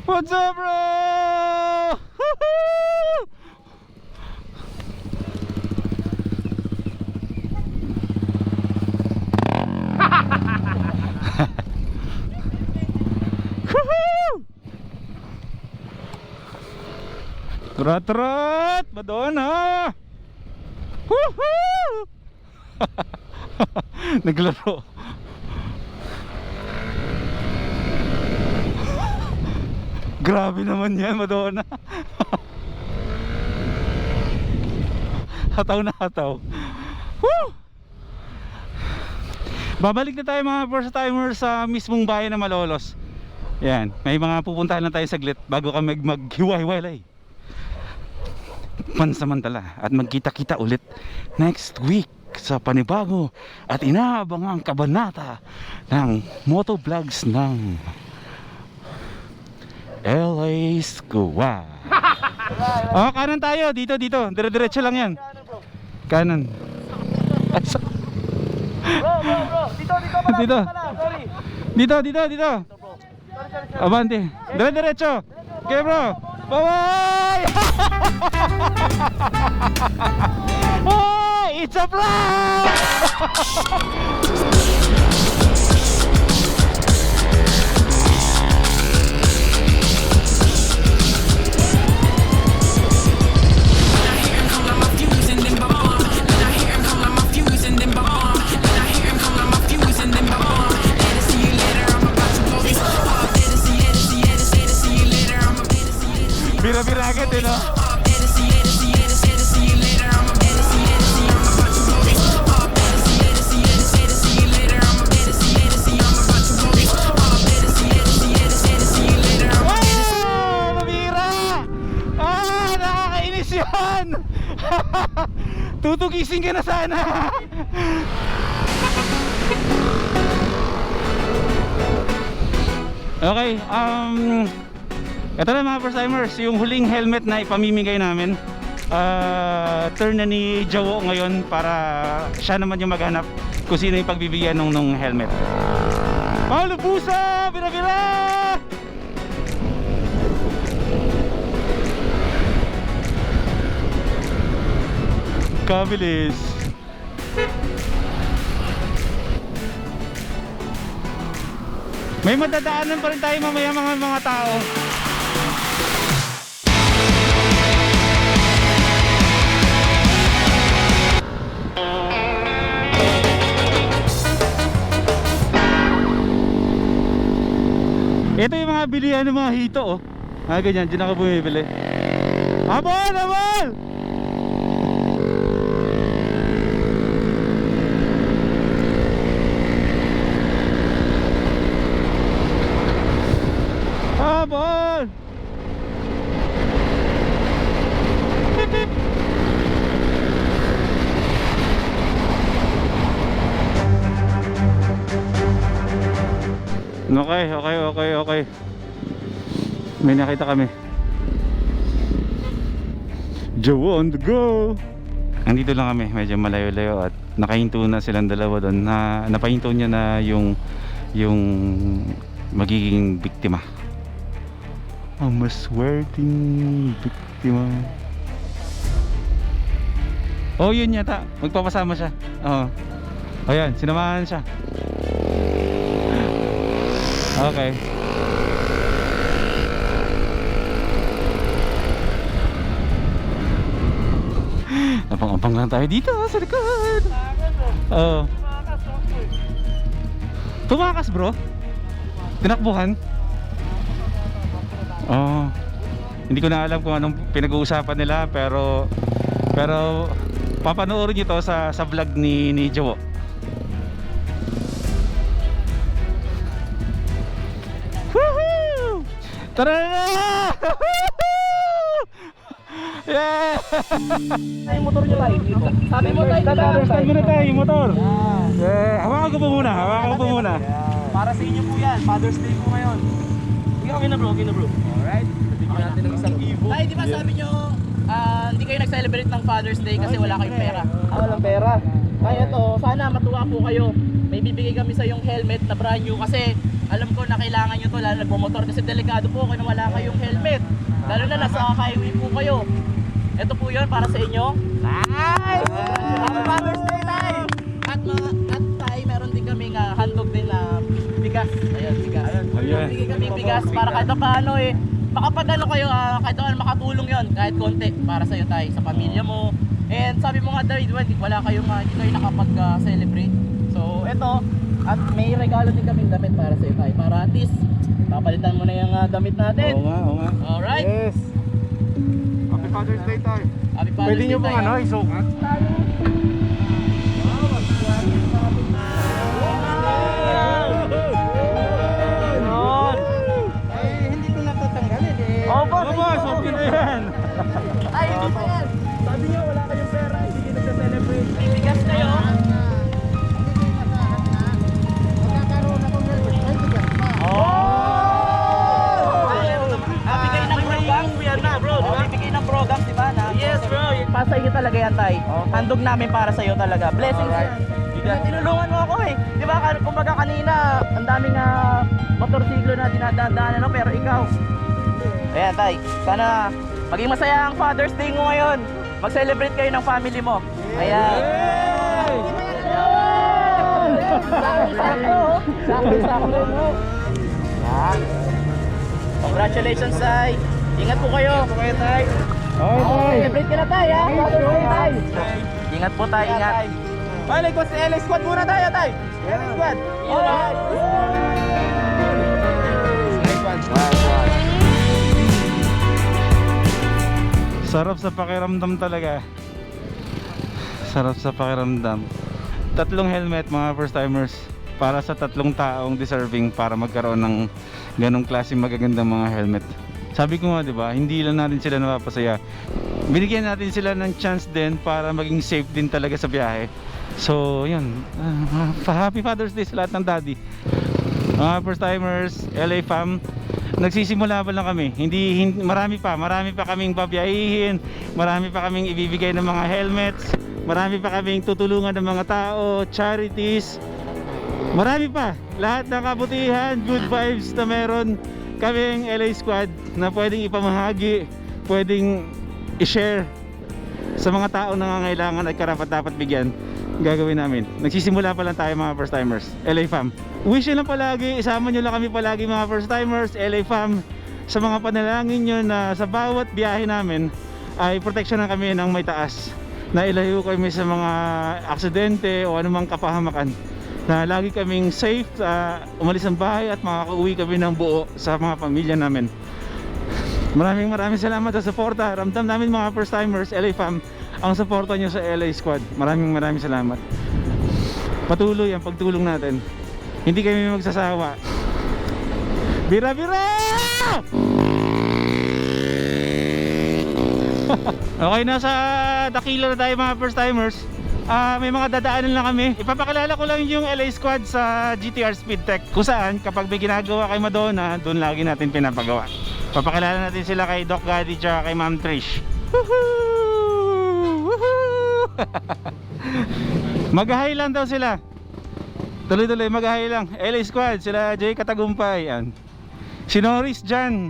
What's up, bro? Woohoo! Trot-trot! Madonna! Woohoo! Naglaro. Grabe naman yan, Madonna. Hataw na hataw. Woo! Babalik na tayo mga first timers sa mismong bayan ng Malolos. Yan, may mga pupuntahan na tayo saglit bago kami maghiwa-hiwalay pansamantala at magkita-kita ulit next week sa panibago at inaabangang kabanata ng motovlogs ng LA Squad. Oh, kanan tayo, dito, dire-diretso lang yan. Kanan. Bro, dito pala, sorry. Dito. Abante. Dire-diretso. Okay, bro. Bye-bye. Oh, it's a vlog. Bira-bira agad eh, no? Nabira! Nakakainis yun! Tutugising ka na sana! Okay, ito na mga first timers, yung huling helmet na ipamimigay namin. Turn na ni Jawo ngayon para siya naman yung maghanap kung sino yung pagbibigyan nung helmet. Paulo Pusa! Bira-bira! Kabilis. May madadaanan pa rin tayo mamaya mga tao. Ito yung mga bilihan ng mga hito, oh. Ganyan, dyan ako bumibili. Habol! Habol! Okay. May nakita kami. Jawo on the go. Andito lang kami, medyo malayo-layo at nakahinto na silang dalawa doon. Napahinto niya na yung magiging biktima. Ang maswerteng biktima. Oh, yun yata. Magpapasama siya. Oo. Ayan, sinamahan siya. Okay. Napang-apang lang tayo dito sa likod. Oo. Tumakas, bro? Tinakbuhan? Oo. Hindi ko na alam kung anong pinag-uusapan nila, pero papanoorin nyo to sa vlog ni Jawo. Woohoo! Tara na! Yeah! Ay, motor niyo tayo dito. Sabi mo tayo dito. Start muna tayo yung motor. Hawakan ko po muna. Para sa inyo po yan. Father's Day po ngayon. Okay na bro. Alright. Bigyan natin ng isang Evo. Tay, di ba sabi nyo, hindi kayo nag-celebrate ng Father's Day kasi wala kayong pera? Walang pera. Kaya to, sana matuwa po kayo. May bibigay kami sa yung helmet na brand new kasi alam ko na kailangan nyo to lalo nagmumotor kasi delikado po kung wala kayong helmet. Lalo na nasa highway po kayo. Ito po yun para sa inyo. Nice! Happy Father's Day tayo! At tayo meron din kaming handog din na bigas. Ayan, bigas. Ayan. Bigay kami bigas para kahit paano makapag ano kayo, kahit ano makatulong yon kahit konti para sa iyo tayo, sa pamilya mo. And sabi mo nga David, wala kayong hindi kayo nakapag-celebrate. So eto, at may regalo din kaming damit para sa iyo tayo. Para at least papalitan mo na yung damit natin. Oo nga. Alright? Yes. Happy Father's Day tayo. Happy Father's Pwede Day nyo pong tayo. isukat? Hindi ko natatanggalin eh. Opo, okay na yan. Ay, hindi pa yan. Sabi niyo wala kayong pera, hindi kayo nagsa-celebrate. Bibigas kayo. Bigay ng program. Yan na bro, di ba? Bigay ng program, di ba? Yes bro. Para sa iyo talaga yan, Tay. Handog namin para sa iyo talaga. Blessings yan. Tinulungan mo ako eh. Di ba? Kumbaga kanina, ang daming motorsiklo na dinadaanan no? Pero ikaw. Ayan, Tay. Sana maging masaya ang Father's Day mo ngayon. Mag-celebrate kayo ng family mo. Ayan. Sakto mo. Yan. Congratulations, Tay. Ingat po kayo. Tay. Celebrate ka na, Tay. Father's Day, Tay. Ingat po, Tay. Ingat. Balik ko si LA Squad muna tayo, Tay. LA Squad. Alright. Sarap sa pakiramdam talaga. Sarap sa pakiramdam. 3 helmet mga first timers para sa 3 taong deserving para magkaroon ng ganong klaseng magagandang mga helmet. Sabi ko nga, 'di ba, hindi lang natin sila napapasaya. Binigyan natin sila ng chance din para maging safe din talaga sa biyahe. So, 'yun. Happy Father's Day sa lahat ng daddy. Mga first timers, LA fam, nagsisimula pa lang kami. Hindi marami pa kaming babiyahihin, marami pa kaming ibibigay ng mga helmets, marami pa kaming tutulungan ng mga tao, charities. Marami pa. Lahat ng kabutihan, good vibes na meron kaming LA Squad na pwedeng ipamahagi, pwedeng i-share sa mga tao na nangangailangan at karapat dapat bigyan. Gagawin namin. Nagsisimula pa lang tayo mga first timers. LA fam, wish nyo lang palagi, isama nyo lang kami palagi mga first timers, LA fam, sa mga panalangin nyo na sa bawat biyahe namin ay proteksyonan kami ng may taas, na ilayo kami sa mga aksidente o anumang kapahamakan, na lagi kaming safe, umalis ng bahay at makakauwi kami ng buo sa mga pamilya namin. Maraming salamat sa suporta. Ramdam namin mga first timers, LA fam, ang suporta nyo sa LA Squad. Maraming salamat. Patuloy ang pagtulong natin. Hindi kami magsasawa. Bira! Okay, nasa Dakila na tayo mga first timers. May mga dadaanan lang kami. Ipapakilala ko lang yung LA Squad sa GTR Speed Tech, kung saan kapag may ginagawa kay Madonna, doon lagi natin pinapagawa. Papakilala natin sila kay Doc Gaddy at kay Ma'am Trish. Mag-hi lang daw sila. Tuloy-tuloy mag-hi lang. LA Squad, sila Jay Katagumpay. Yan. Si Norris dyan.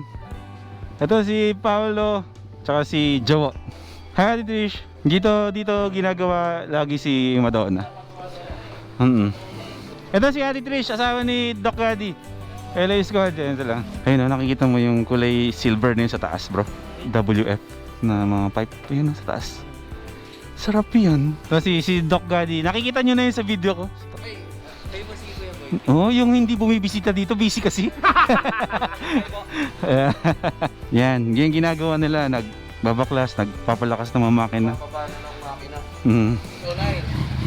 Ito si Paolo, tsaka si Jowo. Hi Trish. Dito ginagawa lagi si Madonna. Ito si Ate Trish, asawa ni Doc Gaddy. LA Squad, yan ito lang. Ayun, nakikita mo yung kulay silver na yun sa taas, bro. WF na mga pipe. Ayun, sa taas. Sarap yan. Ito si Doc Gaddy. Nakikita nyo na yun sa video ko. Oh, yung hindi bumibisita dito, busy kasi. Yan, yung ginagawa nila, nagbabaklas, nagpapalakas ng mga makina.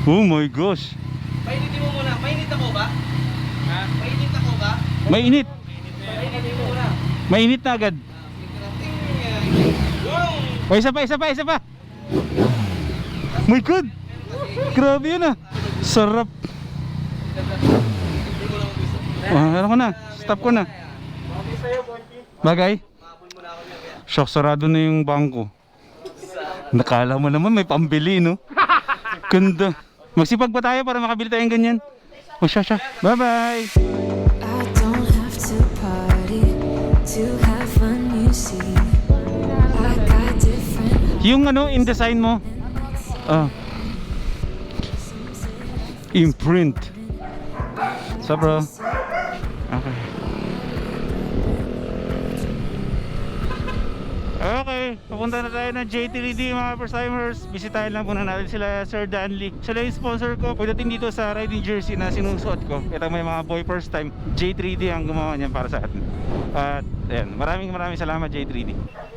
Oh my gosh. Painitin mo muna. Mainit ako ba? Ha? Mainit ako ba? Mainit. Painitin mo muna. Mainit na agad. O, isa pa. My God. Grabe yun ah. Sarap. Ano ko na? Stop ko na. Bagay? Shock, sarado na yung bangko. Nakala mo naman may pambili, no? Ganda. Magsipag pa tayo para makabili tayong ganyan. O siya. Bye-bye! I don't have to party to have fun, you see. I got different Yung ano, InDesign mo. Imprint. So bro. Okay. Okay, papunta na tayo ng J3D mga first-timers. Bisitahin lang muna natin sila Sir Danley. Sila yung sponsor ko. Pagdating dito sa riding jersey na sinusuot ko, ito may mga boy first time, J3D ang gumawa niyan para sa atin. At ayan, maraming salamat J3D.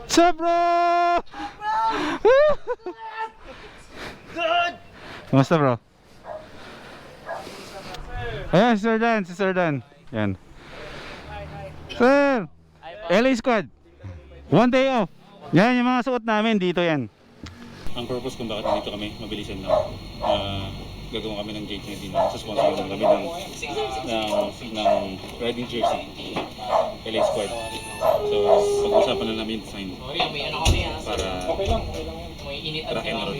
What's up bro? Good! Kamusta bro? Ayan, si Sir Dan. Yan. Sir! LA Squad! One day off. Yan yung mga suot namin dito yan. Ang purpose kung bakit nandito kami, mabilisan lang. Gagawa kami ng J3D na sponsor lang kami ng riding jersey. LA Squad. So, pag-usapan na namin design para track and roll.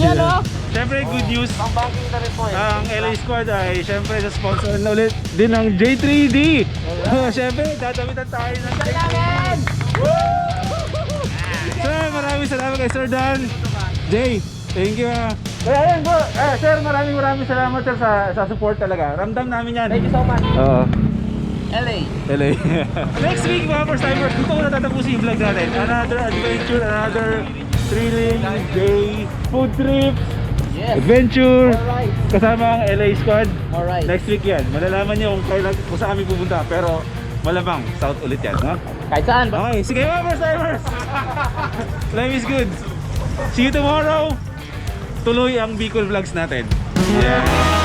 Yan o! Siyempre, good news. Pang banking na rin po eh. Ang LA Squad ay siyempre sa sponsor na ulit din ng J3D. Siyempre, dadamitan tayo ng Kailangan! Sir, maraming salamat kay Sir Dan. Jay, thank you ha. Kaya yan bro, sir, maraming salamat sir sa support talaga. Ramdam namin yan. Thank you so much. Oo. LA. LA. Next week mga first timers, dito ko natatapusin yung vlog natin. Another adventure, another thrilling day, food trips, Yes. adventure, Alright. kasama ang LA Squad. Alright. Next week yan, malalaman niyo kung saan kami pupunta. Pero malamang, South ulit yan, no? Kahit saan ba? Okay, sige mga first timers. Life is good. See you tomorrow. Tuloy ang Bicol vlogs natin. Yeah.